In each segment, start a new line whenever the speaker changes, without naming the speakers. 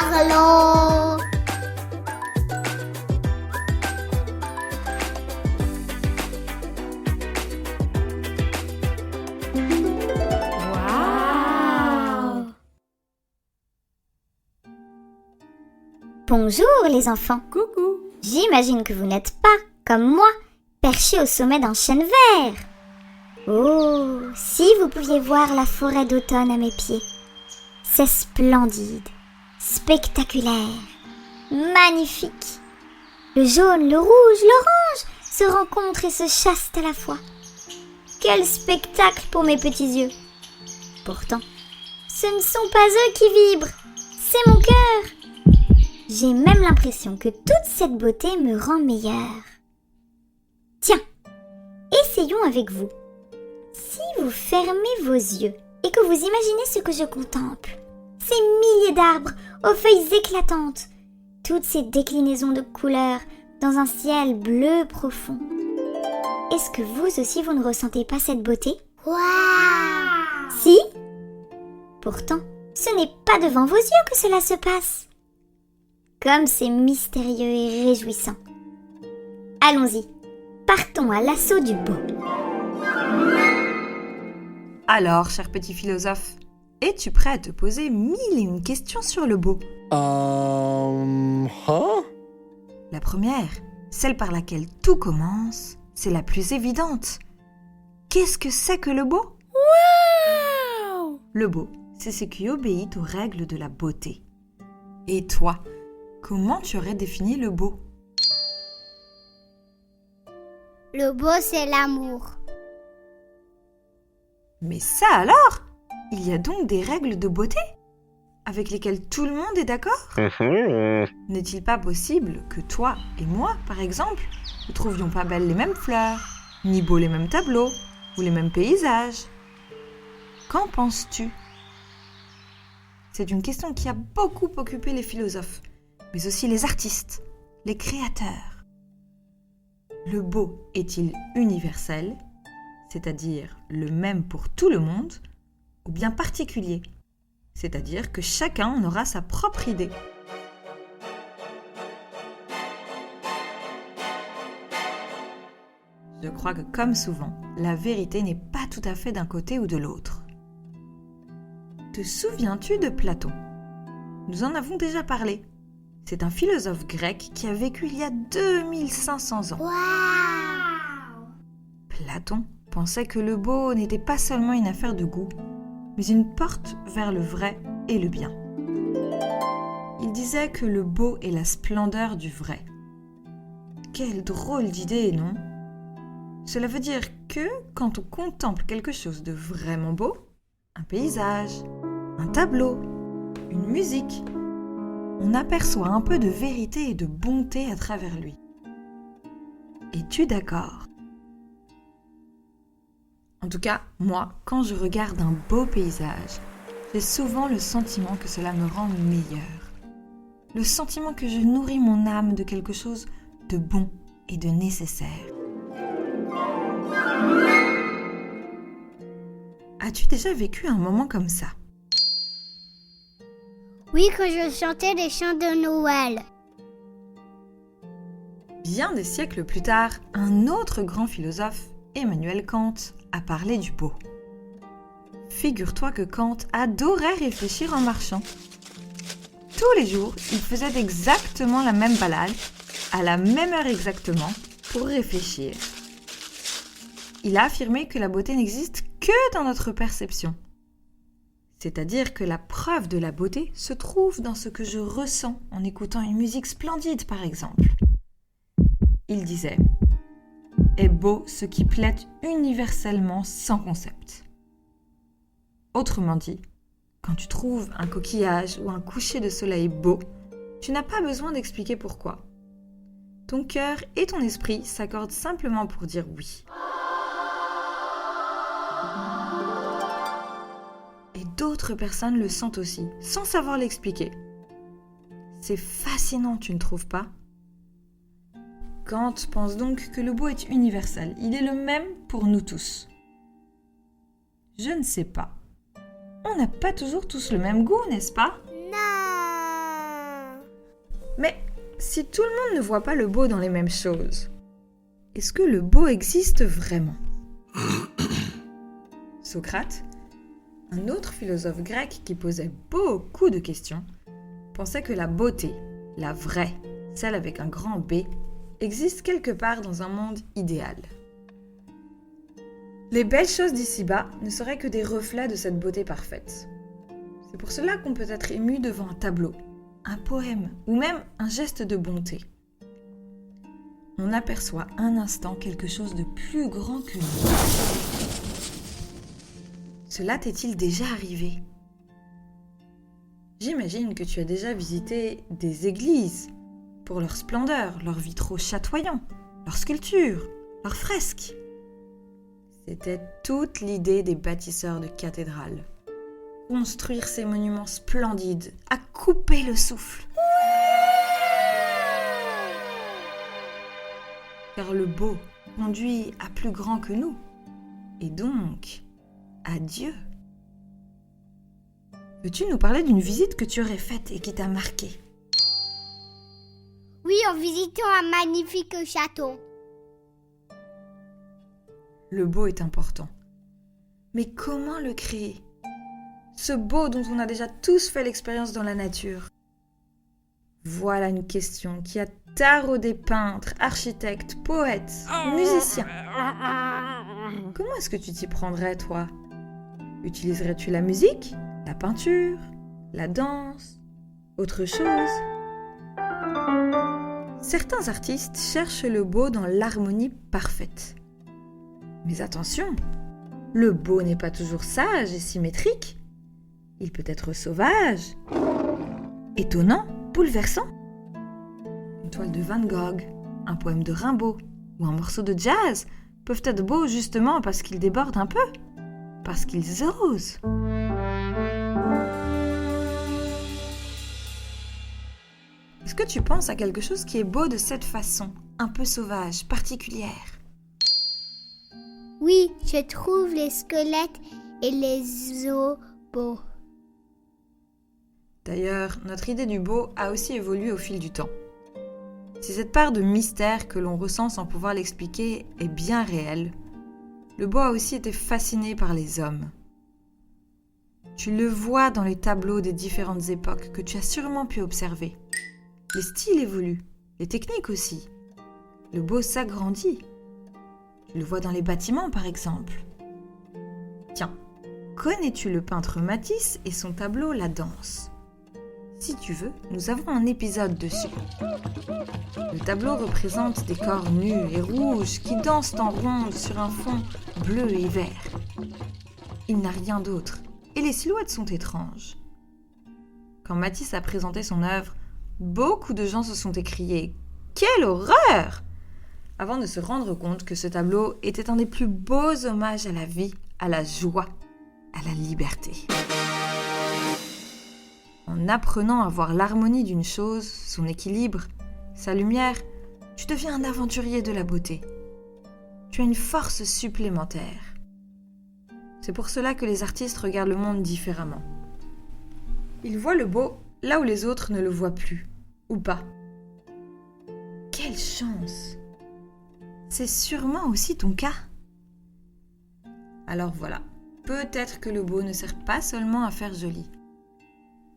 Arlo.
Waouh!
Bonjour les enfants.
Coucou!
J'imagine que vous n'êtes pas, comme moi, perchés au sommet d'un chêne vert. Oh, si vous pouviez voir la forêt d'automne à mes pieds. C'est splendide, spectaculaire, magnifique. Le jaune, le rouge, l'orange se rencontrent et se chassent à la fois. Quel spectacle pour mes petits yeux. Pourtant, ce ne sont pas eux qui vibrent, c'est mon cœur. J'ai même l'impression que toute cette beauté me rend meilleure. Tiens, essayons avec vous. Si vous fermez vos yeux et que vous imaginez ce que je contemple, ces milliers d'arbres aux feuilles éclatantes, toutes ces déclinaisons de couleurs dans un ciel bleu profond. Est-ce que vous aussi vous ne ressentez pas cette beauté?
Waouh!
Si? Pourtant, ce n'est pas devant vos yeux que cela se passe. Comme c'est mystérieux et réjouissant. Allons-y, partons à l'assaut du beau.
Alors, cher petit philosophe, es-tu prêt à te poser 1001 questions sur le beau? La première, celle par laquelle tout commence, c'est la plus évidente. Qu'est-ce que c'est que le beau?
Waouh!
Le beau, c'est ce qui obéit aux règles de la beauté. Et toi, comment tu aurais défini le beau?
Le beau, c'est l'amour.
Mais ça alors? Il y a donc des règles de beauté avec lesquelles tout le monde est d'accord? N'est-il pas possible que toi et moi, par exemple, ne trouvions pas belles les mêmes fleurs, ni beaux les mêmes tableaux, ou les mêmes paysages? Qu'en penses-tu? C'est une question qui a beaucoup occupé les philosophes, mais aussi les artistes, les créateurs. Le beau est-il universel, c'est-à-dire le même pour tout le monde, ou bien particulier, c'est-à-dire que chacun en aura sa propre idée? Je crois que, comme souvent, la vérité n'est pas tout à fait d'un côté ou de l'autre. Te souviens-tu de Platon? Nous en avons déjà parlé. C'est un philosophe grec qui a vécu il y a 2500 ans.
Waouh!
Platon pensait que le beau n'était pas seulement une affaire de goût, mais une porte vers le vrai et le bien. Il disait que le beau est la splendeur du vrai. Quelle drôle d'idée, non? Cela veut dire que quand on contemple quelque chose de vraiment beau, un paysage, un tableau, une musique, on aperçoit un peu de vérité et de bonté à travers lui. Es-tu d'accord? En tout cas, moi, quand je regarde un beau paysage, j'ai souvent le sentiment que cela me rend meilleur. Le sentiment que je nourris mon âme de quelque chose de bon et de nécessaire. As-tu déjà vécu un moment comme ça?
Oui, quand je chantais des chants de Noël.
Bien des siècles plus tard, un autre grand philosophe, Emmanuel Kant, a parlé du beau. Figure-toi que Kant adorait réfléchir en marchant. Tous les jours, il faisait exactement la même balade, à la même heure exactement, pour réfléchir. Il a affirmé que la beauté n'existe que dans notre perception. C'est-à-dire que la preuve de la beauté se trouve dans ce que je ressens en écoutant une musique splendide, par exemple. Il disait « Est beau ce qui plaît universellement sans concept ». Autrement dit, quand tu trouves un coquillage ou un coucher de soleil beau, tu n'as pas besoin d'expliquer pourquoi. Ton cœur et ton esprit s'accordent simplement pour dire oui. Et d'autres personnes le sentent aussi, sans savoir l'expliquer. C'est fascinant, tu ne trouves pas? Kant pense donc que le beau est universel. Il est le même pour nous tous. Je ne sais pas. On n'a pas toujours tous le même goût, n'est-ce pas?
Non!
Mais si tout le monde ne voit pas le beau dans les mêmes choses, est-ce que le beau existe vraiment? Socrate, un autre philosophe grec qui posait beaucoup de questions, pensait que la beauté, la vraie, celle avec un grand B, existe quelque part dans un monde idéal. Les belles choses d'ici-bas ne seraient que des reflets de cette beauté parfaite. C'est pour cela qu'on peut être ému devant un tableau, un poème ou même un geste de bonté. On aperçoit un instant quelque chose de plus grand que nous. Cela t'est-il déjà arrivé? J'imagine que tu as déjà visité des églises pour leur splendeur, leurs vitraux chatoyants, leurs sculptures, leurs fresques. C'était toute l'idée des bâtisseurs de cathédrales. Construire ces monuments splendides, à couper le souffle. Car le beau conduit à plus grand que nous, et donc à Dieu. Veux-tu nous parler d'une visite que tu aurais faite et qui t'a marqué?
Oui, en visitant un magnifique château.
Le beau est important. Mais comment le créer? Ce beau dont on a déjà tous fait l'expérience dans la nature. Voilà une question qui a taraudé peintres, architectes, poètes, musiciens. Comment est-ce que tu t'y prendrais, toi? Utiliserais-tu la musique, la peinture, la danse, autre chose? Certains artistes cherchent le beau dans l'harmonie parfaite. Mais attention, le beau n'est pas toujours sage et symétrique. Il peut être sauvage, étonnant, bouleversant. Une toile de Van Gogh, un poème de Rimbaud ou un morceau de jazz peuvent être beaux justement parce qu'ils débordent un peu, parce qu'ils osent. Est-ce que tu penses à quelque chose qui est beau de cette façon, un peu sauvage, particulière?
Oui, je trouve les squelettes et les os beaux.
D'ailleurs, notre idée du beau a aussi évolué au fil du temps. Si cette part de mystère que l'on ressent sans pouvoir l'expliquer est bien réelle, le beau a aussi été fasciné par les hommes. Tu le vois dans les tableaux des différentes époques que tu as sûrement pu observer. Les styles évoluent, les techniques aussi. Le beau s'agrandit. Tu le vois dans les bâtiments, par exemple. Tiens, connais-tu le peintre Matisse et son tableau La Danse? Si tu veux, nous avons un épisode dessus. Le tableau représente des corps nus et rouges qui dansent en ronde sur un fond bleu et vert. Il n'a rien d'autre, et les silhouettes sont étranges. Quand Matisse a présenté son œuvre, beaucoup de gens se sont écriés « Quelle horreur !» avant de se rendre compte que ce tableau était un des plus beaux hommages à la vie, à la joie, à la liberté. En apprenant à voir l'harmonie d'une chose, son équilibre, sa lumière, tu deviens un aventurier de la beauté. Tu as une force supplémentaire. C'est pour cela que les artistes regardent le monde différemment. Ils voient le beau là où les autres ne le voient plus, ou pas. Quelle chance! C'est sûrement aussi ton cas. Alors voilà, peut-être que le beau ne sert pas seulement à faire joli.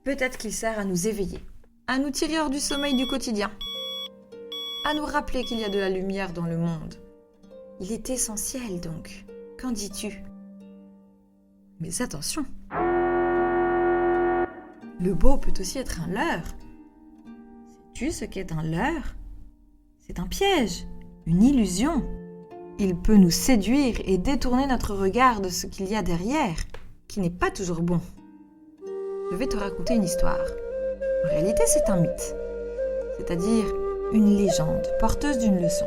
Peut-être qu'il sert à nous éveiller, à nous tirer hors du sommeil du quotidien, à nous rappeler qu'il y a de la lumière dans le monde. Il est essentiel donc. Qu'en dis-tu? Mais attention! Le beau peut aussi être un leurre. Sais-tu ce qu'est un leurre? C'est un piège, une illusion. Il peut nous séduire et détourner notre regard de ce qu'il y a derrière, qui n'est pas toujours bon. Je vais te raconter une histoire. En réalité, c'est un mythe, c'est-à-dire une légende porteuse d'une leçon.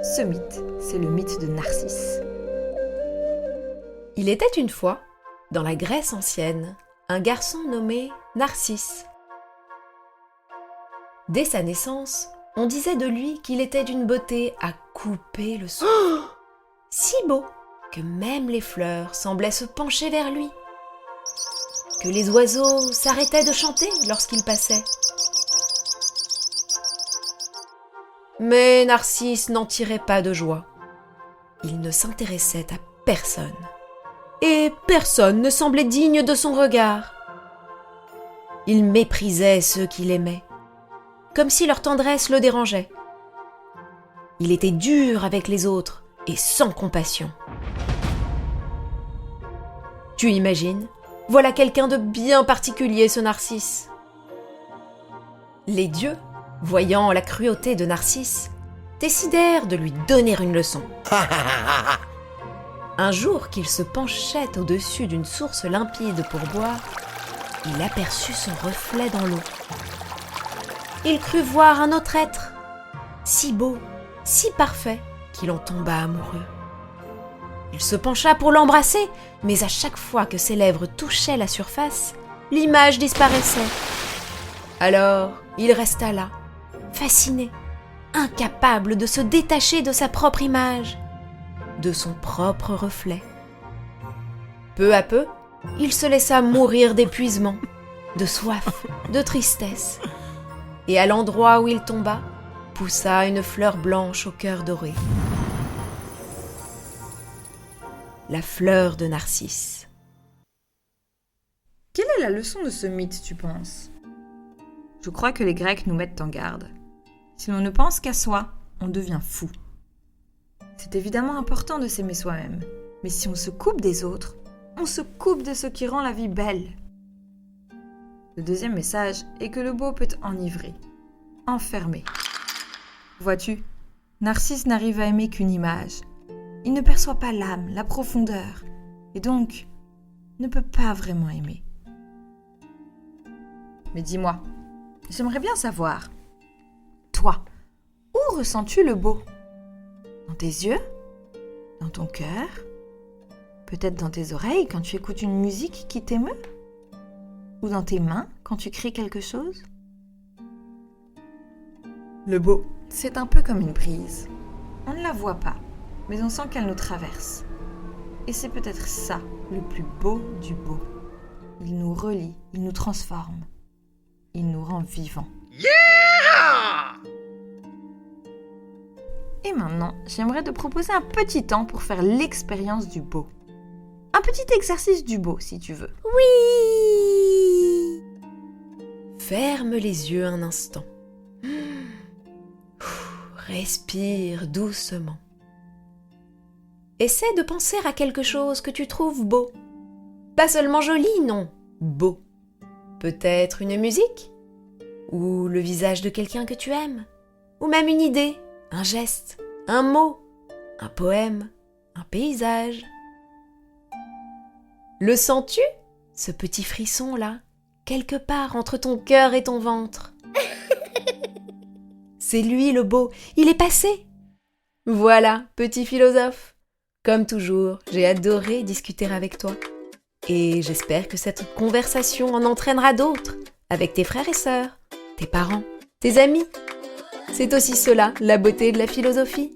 Ce mythe, c'est le mythe de Narcisse.
Il était une fois, dans la Grèce ancienne, un garçon nommé Narcisse. Dès sa naissance, on disait de lui qu'il était d'une beauté à couper le souffle. Si beau que même les fleurs semblaient se pencher vers lui, que les oiseaux s'arrêtaient de chanter lorsqu'il passait, Mais Narcisse n'en tirait pas de joie. Il ne s'intéressait à personne. Et personne ne semblait digne de son regard. Il méprisait ceux qu'il aimait, comme si leur tendresse le dérangeait. Il était dur avec les autres et sans compassion. Tu imagines, voilà quelqu'un de bien particulier, ce Narcisse. Les dieux, voyant la cruauté de Narcisse, décidèrent de lui donner une leçon. Un jour qu'il se penchait au-dessus d'une source limpide pour boire, il aperçut son reflet dans l'eau. Il crut voir un autre être, si beau, si parfait, qu'il en tomba amoureux. Il se pencha pour l'embrasser, mais à chaque fois que ses lèvres touchaient la surface, l'image disparaissait. Alors, il resta là, fasciné, incapable de se détacher de sa propre image, de son propre reflet. Peu à peu, il se laissa mourir d'épuisement, de soif, de tristesse. Et à l'endroit où il tomba, poussa une fleur blanche au cœur doré. La fleur de Narcisse.
Quelle est la leçon de ce mythe, tu penses ? Je crois que les Grecs nous mettent en garde. Si l'on ne pense qu'à soi, on devient fou. C'est évidemment important de s'aimer soi-même, mais si on se coupe des autres, on se coupe de ce qui rend la vie belle. Le deuxième message est que le beau peut enivrer, enfermer. Vois-tu, Narcisse n'arrive à aimer qu'une image. Il ne perçoit pas l'âme, la profondeur, et donc ne peut pas vraiment aimer. Mais dis-moi, j'aimerais bien savoir, toi, où ressens-tu le beau ? Dans tes yeux ? Dans ton cœur ? Peut-être dans tes oreilles quand tu écoutes une musique qui t'émeut ? Ou dans tes mains quand tu crées quelque chose ? Le beau, c'est un peu comme une brise. On ne la voit pas, mais on sent qu'elle nous traverse. Et c'est peut-être ça, le plus beau du beau. Il nous relie, il nous transforme. Il nous rend vivants. Yeah! Et maintenant, j'aimerais te proposer un petit temps pour faire l'expérience du beau. Un petit exercice du beau, si tu veux.
Oui!
Ferme les yeux un instant. Respire doucement. Essaie de penser à quelque chose que tu trouves beau. Pas seulement joli, non, beau. Peut-être une musique, ou le visage de quelqu'un que tu aimes, ou même une idée, un geste, un mot, un poème, un paysage. Le sens-tu, ce petit frisson-là, quelque part entre ton cœur et ton ventre? C'est lui le beau, il est passé. Voilà, petit philosophe. Comme toujours, j'ai adoré discuter avec toi. Et j'espère que cette conversation en entraînera d'autres, avec tes frères et sœurs, tes parents, tes amis. C'est aussi cela, la beauté de la philosophie.